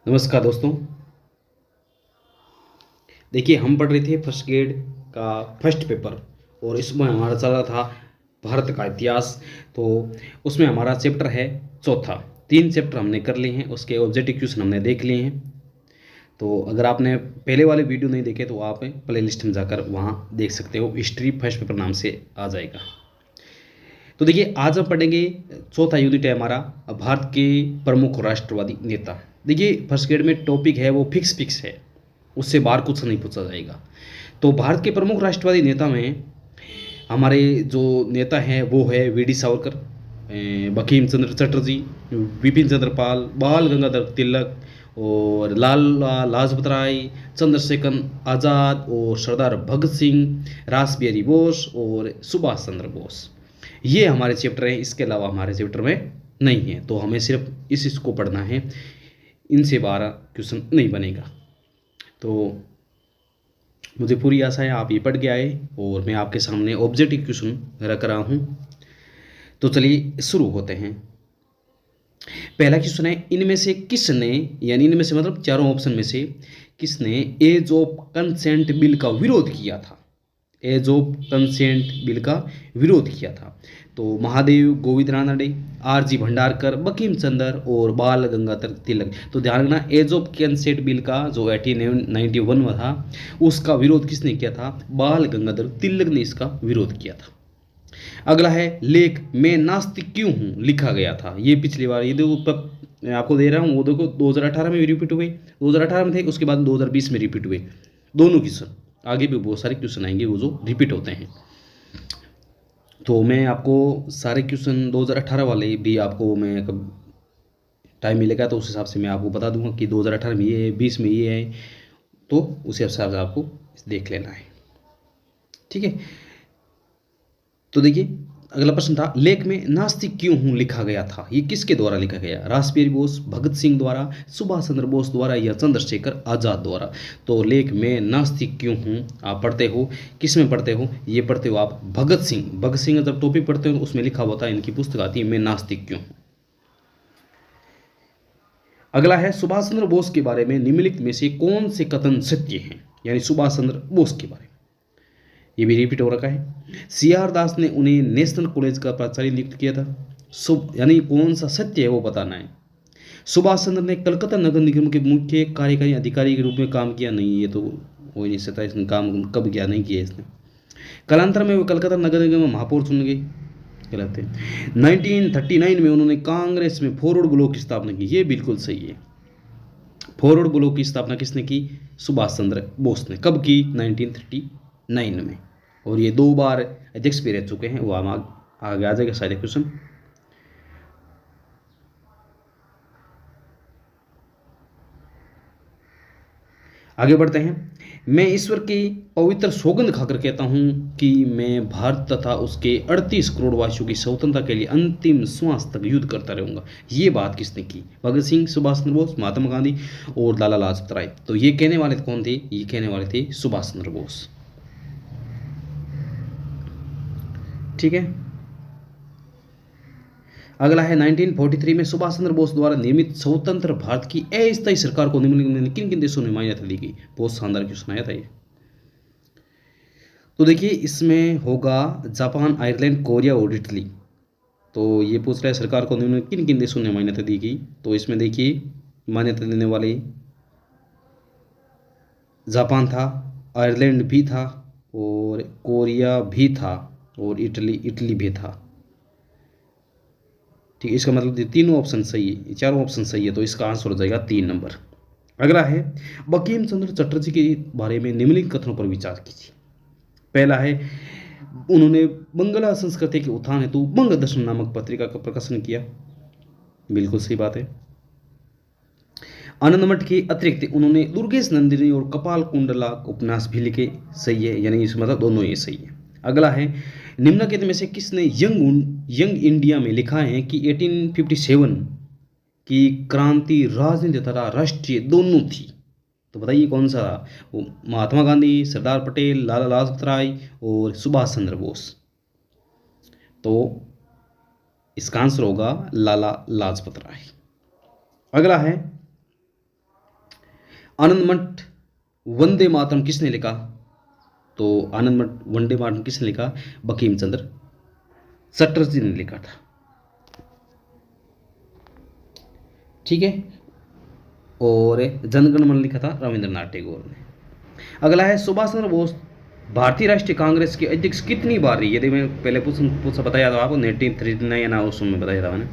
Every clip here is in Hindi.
नमस्कार दोस्तों। देखिए, हम पढ़ रहे थे फर्स्ट ग्रेड का फर्स्ट पेपर और इसमें हमारा चल रहा था भारत का इतिहास। तो उसमें हमारा चैप्टर है चौथा। 3 चैप्टर हमने कर लिए हैं, उसके ऑब्जेक्टिव क्वेश्चन हमने देख लिए हैं। तो अगर आपने पहले वाले वीडियो नहीं देखे तो आप प्ले लिस्ट में जाकर वहाँ देख सकते हो। हिस्ट्री फर्स्ट पेपर नाम से आ जाएगा। तो देखिए, आज हम पढ़ेंगे चौथा यूनिट है हमारा भारत के प्रमुख राष्ट्रवादी नेता। देखिए, फर्स्ट ग्रेड में टॉपिक है वो फिक्स है, उससे बाहर कुछ नहीं पूछा जाएगा। तो भारत के प्रमुख राष्ट्रवादी नेता में हमारे जो नेता हैं वो है वी डी सावरकर, बंकिम चंद्र चटर्जी, विपिन चंद्र पाल, बाल गंगाधर तिलक और लाला लाजपत राय, चंद्रशेखर आज़ाद और सरदार भगत सिंह, रास बिहारी बोस और सुभाष चंद्र बोस। ये हमारे चैप्टर हैं, इसके अलावा हमारे चैप्टर में नहीं है। तो हमें सिर्फ इसको पढ़ना है, इनसे 12 क्वेश्चन नहीं बनेगा। तो मुझे पूरी आशा है आप ये पढ़ के आए और मैं आपके सामने ऑब्जेक्टिव क्वेश्चन रख रहा हूँ। तो चलिए शुरू होते हैं। पहला क्वेश्चन है, इनमें से किसने, यानी इनमें से मतलब चारों ऑप्शन में से किसने एज ऑफ कंसेंट बिल का विरोध किया था? एज ऑफ कंसेंट बिल का विरोध किया था। तो महादेव गोविंद रानडे, आर.जी. भंडारकर, बंकिम चंद्र और बाल गंगाधर तिलक। तो ध्यान रखना, एज ऑफ कंसेंट बिल का जो 1891 में था उसका विरोध किसने किया था? बाल गंगाधर तिलक ने इसका विरोध किया था। अगला है, लेख मैं नास्तिक क्यों हूँ लिखा गया था। ये पिछली बार, ये देखो मैं आपको दे रहा हूँ, वो देखो 2018 में भी रिपीट हुए, 2018 में थे, उसके बाद 2020 में रिपीट हुए दोनों क्वेश्चन। आगे भी बहुत सारे क्वेश्चन आएंगे वो जो रिपीट होते हैं। तो मैं आपको सारे क्वेश्चन 2018 वाले भी आपको मैं कब टाइम मिलेगा तो उस हिसाब से मैं आपको बता दूंगा कि 2018 में ये है, 20 में ये है, तो उस हिसाब से आपको देख लेना है। ठीक है। तो देखिए, अगला प्रश्न था, लेख में नास्तिक क्यों हूं लिखा गया था। ये किसके द्वारा लिखा गया? रास बिहारी बोस, भगत सिंह द्वारा, सुभाष चंद्र बोस द्वारा या चंद्रशेखर आजाद द्वारा? तो लेख में नास्तिक क्यों हूं आप पढ़ते हो, किस में पढ़ते हो? ये पढ़ते हो आप भगत सिंह। भगत सिंह जब टॉपिक पढ़ते हो उसमें लिखा होता है, इनकी पुस्तक आती है मैं नास्तिक क्यों हूं। अगला है, सुभाष चंद्र बोस के बारे में निम्नलिखित में से कौन से कथन सत्य हैं, यानी सुभाष चंद्र बोस के बारे में। ये भी रिपीट हो रखा है। सी आर दास ने उन्हें नेशनल कॉलेज का प्राचार्य नियुक्त किया था। यानी कौन सा सत्य है वो बताना है। सुभाष चंद्र ने कलकत्ता नगर निगम के मुख्य कार्यकारी अधिकारी के रूप में काम किया। नहीं, ये तो हो ही नहीं सकता, इसने काम कब किया, नहीं किया इसने। कालांतर में वो कलकत्ता नगर निगम में महापौर चुन गए। गलत है। 1939 में उन्होंने कांग्रेस में फॉरवर्ड ब्लॉक की स्थापना की। ये बिल्कुल सही है। फॉरवर्ड ब्लॉक की स्थापना किसने की? सुभाष चंद्र बोस ने। कब की? 1939 में। और ये 2 बार अध्यक्ष भी रह चुके हैं। वो हम आगे आ जाएगा शायद क्वेश्चन। आगे बढ़ते हैं। मैं ईश्वर की पवित्र सौगंध खाकर कहता हूं कि मैं भारत तथा उसके 38 करोड़ वासियों की स्वतंत्रता के लिए अंतिम श्वास तक युद्ध करता रहूंगा। ये बात किसने की? भगत सिंह, सुभाष चंद्र बोस, महात्मा गांधी और लाला लाजपत राय। तो ये कहने वाले कौन थे? ये कहने वाले थे सुभाष चंद्र बोस। ठीक है। अगला है, 1943 में सुभाष चंद्र बोस द्वारा निर्मित स्वतंत्र भारत की अस्थायी सरकार को निम्नलिखित में किन किन देशों ने मान्यता दी गई? बहुत शानदार क्वेश्चन आया था ये। तो देखिए, इसमें होगा जापान, आयरलैंड, कोरिया और इटली। तो ये पूछ रहा है सरकार को निम्न किन किन देशों ने मान्यता दी गई। तो इसमें देखिए, मान्यता देने वाले जापान था, आयरलैंड भी था और कोरिया भी था और इटली भी था। ठीक है, इसका मतलब ये तीनों ऑप्शन सही है, चारों ऑप्शन सही है। तो इसका आंसर हो जाएगा 3 नंबर। अगला है, बंकिम चंद्र चटर्जी के बारे में निम्नलिखित कथनों पर विचार कीजिए। पहला है, उन्होंने बंगला संस्कृति के उत्थान हेतु बंग दर्शन नामक पत्रिका का प्रकाशन किया। बिल्कुल सही बात है। आनंद मठ के अतिरिक्त उन्होंने दुर्गेश नंदिनी और कपाल कुंडला उपन्यास भी लिखे। सही है, यानी इस मतलब दोनों ये सही है। अगला है, निम्नलिखित में से किसने यंग इंडिया में लिखा है कि 1857 की क्रांति राजनीति तथा राष्ट्रीय दोनों थी? तो बताइए कौन सा? वो महात्मा गांधी, सरदार पटेल, लाला लाजपत राय और सुभाष चंद्र बोस। तो इसका आंसर होगा लाला लाजपत राय। अगला है, आनंद मठ वंदे मातरम किसने लिखा? तो आनंद मठ वंदे मातरम किसने लिखा? बंकिम चंद्र चटर्जी ने लिखा था। ठीक है। और जनगण मन लिखा था रविंद्रनाथ टैगोर ने। अगला है सुभाष चंद्र बोस भारतीय राष्ट्रीय कांग्रेस के अध्यक्ष कितनी बार रही? यदि मैं पहले पूछा बताया था आपको 1939 ना उस समय बताया था मैंने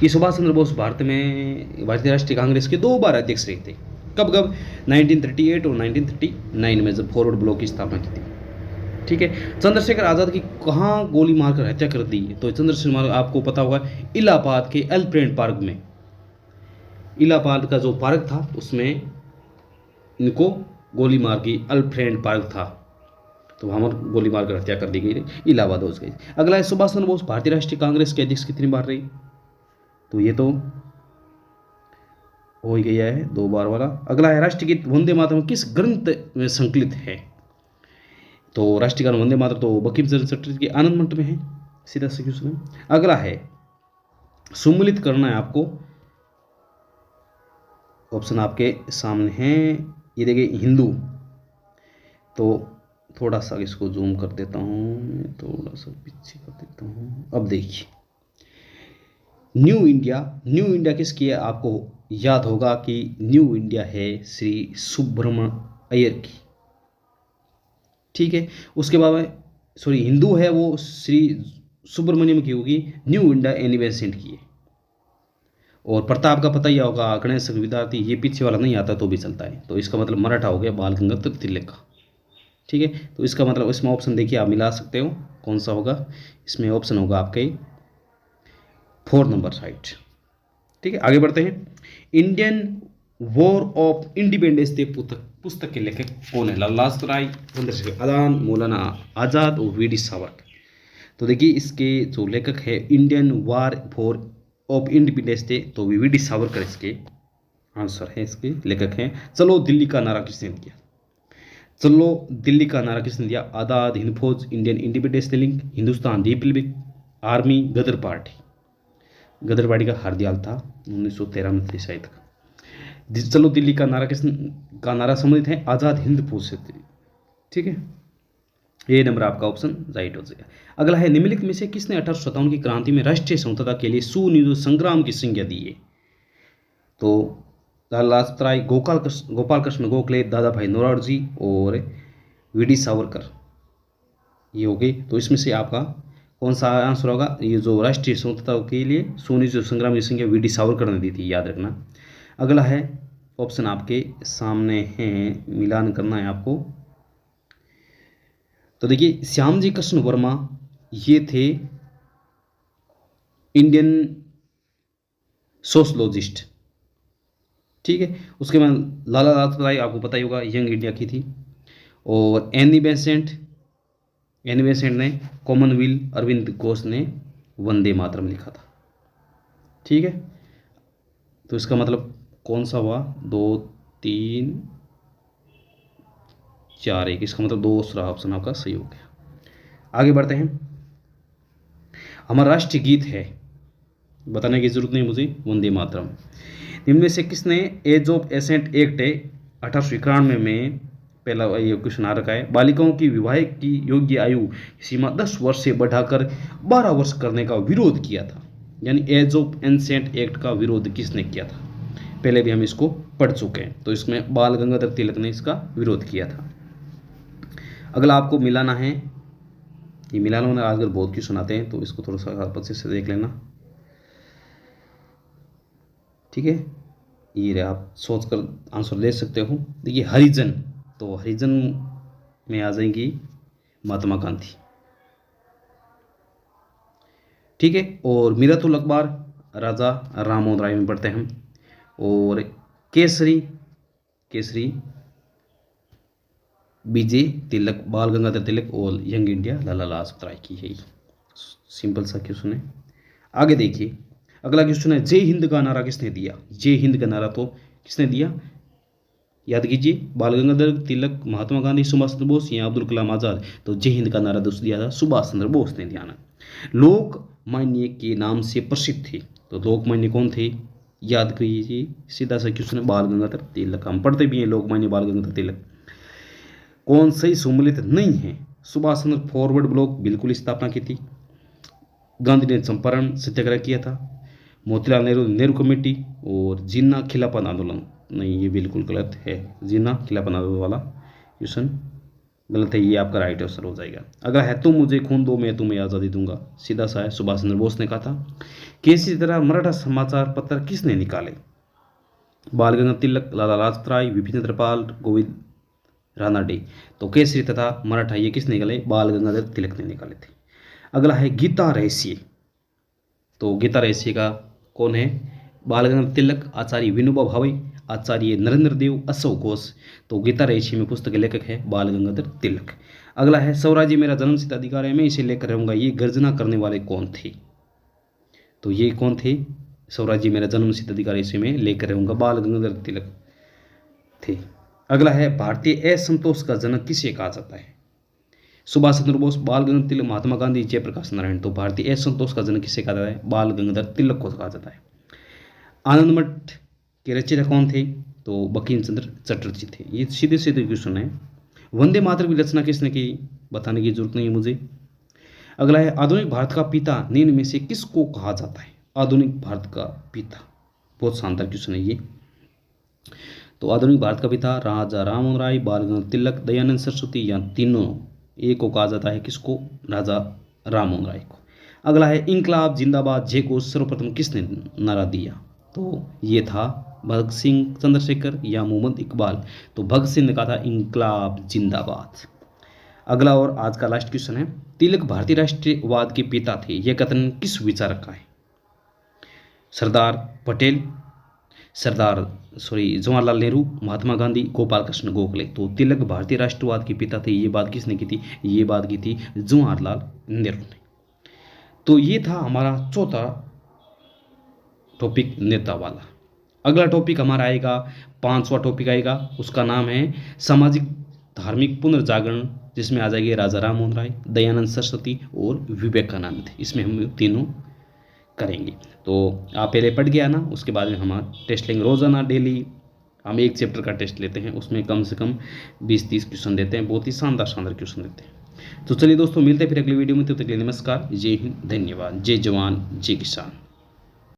कि सुभाष चंद्र बोस भारतीय राष्ट्रीय कांग्रेस के 2 बार अध्यक्ष रहे थे। कब कब? 1938 और 1939 में, जब फॉरवर्ड ब्लॉक की स्थापना की थी। ठीक है। चंद्रशेखर आज़ाद की कहाँ गोली मारकर हत्या कर दी? तो चंद्रशेखर आपको पता होगा इलाहाबाद के एलिफेंट पार्क में, इलाहाबाद का जो पार्क था उसमें इनको गोली मार की, एलिफेंट पार्क था तो वहाँ पर गोली मारकर हत्या कर दी गई, इलाहाबाद हो गई। अगला है सुभाष चंद्र बोस भारतीय राष्ट्रीय कांग्रेस के अध्यक्ष कितनी बार रही? तो ये तो हो ही गया है 2 बार वाला। अगला है राष्ट्रगीत वंदे मातरम किस ग्रंथ में संकलित है? तो राष्ट्रीय गान वंदे मातरम तो बंकिम चंद्र चटर्जी के आनंद मठ में है, सीधा से क्वेश्चन है। अगला है सुमिलित करना है आपको, ऑप्शन आपके सामने हैं, ये देखिए हिंदू। तो थोड़ा सा इसको जूम कर देता हूँ, थोड़ा सा पीछे कर देता हूँ। अब देखिए न्यू इंडिया किसकी है? आपको याद होगा कि न्यू इंडिया है श्री सुब्रमण्य अय्यर की। ठीक है। उसके बाद सॉरी हिंदू है वो श्री सुब्रमण्यम की होगी, न्यू इंडिया एनी बेसेंट की है। और प्रताप का पता ही होगा, गणेश विद्यार्थी, ये पीछे वाला नहीं आता तो भी चलता है। तो इसका मतलब मराठा हो गया बाल गंगाधर तिलक का। ठीक है। तो इसका मतलब इसमें ऑप्शन देखिए आप मिला सकते हो, कौन सा होगा? इसमें ऑप्शन होगा आपके 4 नंबर साइड। ठीक है। आगे बढ़ते हैं। Indian war of independence day पुस्तक के लेखक कौन है? लाला लाजपत राय, चंद्रशेखर आजाद, मौलाना आजाद और वी डी सावरकर। तो देखिए इसके जो लेखक है Indian war for of independence day, तो वी डी सावरकर इसके आंसर है, इसके लेखक हैं। चलो दिल्ली का नारा किसने दिया? चलो दिल्ली का नारा किसने दिया? Azad Hind Fauj, Indian independence league, Hindustan republic army, Ghadar party. Ghadar party का हरदयाल था 1913 में थे शायद। चलो दिल्ली का नारा संबंधित है आजाद हिंद फौज से। ठीक है। ये नंबर आपका ऑप्शन राइट हो जाएगा। अगला है निम्नलिखित में से किसने 1857 की क्रांति में राष्ट्रीय समता के लिए सुनियोजित संग्राम की संज्ञा दी है? तो लाला लाजपत राय, गोपाल कृष्ण गोखले, दादा भाई नौरोजी और वी डी सावरकर, ये हो गई। तो इसमें से आपका कौन सा आंसर होगा? ये जो राष्ट्रीय स्वतंत्रता के लिए सुनियोजित संग्राम की संज्ञा वी डी सावरकर ने दी थी, याद रखना। अगला है ऑप्शन आपके सामने हैं, मिलान करना है आपको। तो देखिए श्यामजी कृष्ण वर्मा ये थे इंडियन सोशलॉजिस्ट। ठीक है। उसके बाद लाला लाजपत राय आपको पता ही होगा यंग इंडिया की थी। और एनी बेसेंट ने कॉमनवेल्थ, अरविंद घोष ने वंदे मातरम लिखा था। ठीक है। तो इसका मतलब कौन सा हुआ? 2 3 4 1, इसका मतलब दूसरा ऑप्शन आपका सही हो गया। आगे बढ़ते हैं। हमारा राष्ट्रीय गीत है, बताने की जरूरत नहीं मुझे, वंदे मातरम। इनमें से किसने एज ऑफ एसेंट एक्ट 1891 में, पहला ये क्वेश्चन आ रखा है, बालिकाओं की विवाह की योग्य आयु सीमा 10 वर्ष से बढ़ाकर 12 वर्ष करने का विरोध किया था? यानी एज ऑफ एसेंट एक्ट का विरोध किसने किया था? पहले भी हम इसको पढ़ चुके हैं। तो इसमें बाल गंगाधर तिलक ने इसका विरोध किया था। अगला आपको मिलाना है, ये मिलाना होना आजकल बहुत क्वेश्चन आते हैं, तो इसको थोड़ा सा अच्छे से देख लेना। ठीक है। ये आप सोच कर आंसर दे सकते हो। देखिए हरिजन, तो हरिजन में आ जाएंगी महात्मा गांधी। ठीक है। और मीरतुल अखबार राजा राममोहन राय में पढ़ते हैं हम। और केसरी विजय तिलक, बाल गंगाधर तिलक और यंग इंडिया लाला लाजपत राय की है। सिंपल सा क्वेश्चन है। आगे देखिए अगला क्वेश्चन है, जय हिंद का नारा किसने दिया? जय हिंद का नारा तो किसने दिया? याद कीजिए, बाल गंगाधर तिलक, महात्मा गांधी, सुभाष चंद्र बोस या अब्दुल कलाम आजाद। तो जय हिंद का नारा दोस्त दिया था सुभाष चंद्र बोस ने दिया ना। लोकमान्य के नाम से प्रसिद्ध थे, तो लोकमान्य कौन थे? याद कीजिए, सीधा सा क्वेश्चन है, बाल गंगाधर तिलक। हम पढ़ते भी हैं लोकमान्य बाल गंगाधर तिलक। कौन सही सम्मिलित नहीं है? सुभाष चंद्र फॉरवर्ड ब्लॉक बिल्कुल स्थापना की थी। गांधी ने चंपारण सत्याग्रह किया था। मोतीलाल नेहरू नेहरू कमेटी और जिन्ना खिलाफत आंदोलन, नहीं ये बिल्कुल गलत है। जिन्ना खिलाफत आंदोलन वाला क्वेश्चन गलत है, ये आपका राइट आंसर हो जाएगा। अगर है तुम मुझे खून दो मैं तुम्हें आज़ादी दूंगा, सीधा सा है, सुभाष चंद्र बोस ने कहा था। किसी तरह मराठा समाचार पत्र किसने निकाले? बाल गंगाधर तिलक, लाला लाजपत राय, विपिन चंद्रपाल, गोविंद रानाडे। तो केसरी तथा मराठा ये किसने निकाले? बाल गंगाधर तिलक ने निकाले थे। अगला है गीता रहस्य। तो गीता रहस्य का कौन है? बाल गंगाधर तिलक, आचार्य विनोबा भावे, आचार्य नरेंद्र देव, अशोक घोष। तो गीता रहस्य में पुस्तक के लेखक है बाल गंगाधर तिलक। अगला है स्वराज्य मेरा जन्मसिद्ध अधिकार है मैं इसे लेकर रहूंगा, ये गर्जना करने वाले कौन थे? तो ये कौन थे? स्वराज्य मेरा जन्मसिद्ध अधिकार इसे मैं लेकर रहूंगा, बाल गंगाधर तिलक थे। अगला है भारतीय असंतोष का जनक किसे कहा जाता है? सुभाष चंद्र बोस, बाल गंगाधर तिलक, महात्मा गांधी, जयप्रकाश नारायण। तो भारतीय असंतोष का जनक किसे कहा जाता है? बाल गंगाधर तिलक को कहा जाता है। आनंद मठ के रचयिता कौन थे? तो बंकिम चंद्र चटर्जी थे। ये सीधे सीधे क्वेश्चन है। वंदे मातरम की रचना किसने की? बताने की जरूरत नहीं है मुझे। अगला है आधुनिक भारत का पिता निम्न में से किसको कहा जाता है? आधुनिक भारत का पिता, बहुत शानदार क्वेश्चन है ये। तो आधुनिक भारत का पिता राजा राममोहन राय, बाल गंगाधर तिलक, दयानंद सरस्वती, या तीनों एक को कहा जाता है किसको? राजा राममोहन राय को। अगला है इंकलाब जिंदाबाद जय घोष सर्वप्रथम किसने नारा दिया? तो ये था भगत सिंह, चंद्रशेखर या मोहम्मद इकबाल। तो भगत सिंह ने कहा था इंकलाब जिंदाबाद। अगला और आज का लास्ट क्वेश्चन है, तिलक भारतीय राष्ट्रीयवाद के पिता थे, यह कथन किस विचारक का है? सरदार पटेल, जवाहरलाल नेहरू, महात्मा गांधी, गोपाल कृष्ण गोखले। तो तिलक भारतीय राष्ट्रवाद के पिता थे, ये बात किसने की थी? ये बात की थी जवाहरलाल नेहरू ने। तो ये था हमारा चौथा टॉपिक, नेता वाला। अगला टॉपिक हमारा आएगा, 5वां टॉपिक आएगा, उसका नाम है सामाजिक धार्मिक पुनर्जागरण, जिसमें आ जाएंगे राजा राममोहन राय, दयानंद सरस्वती और विवेकानंद। इसमें हम तीनों करेंगे। तो आप पहले पढ़ गया ना, उसके बाद में हम टेस्ट लेंगे रोजाना, डेली हम एक चैप्टर का टेस्ट लेते हैं, उसमें कम से कम 20-30 क्वेश्चन देते हैं, बहुत ही शानदार क्वेश्चन देते हैं। तो चलिए दोस्तों, मिलते हैं फिर अगली वीडियो में, तब तक के लिए नमस्कार, जय हिंद, धन्यवाद, जय जवान जय किसान।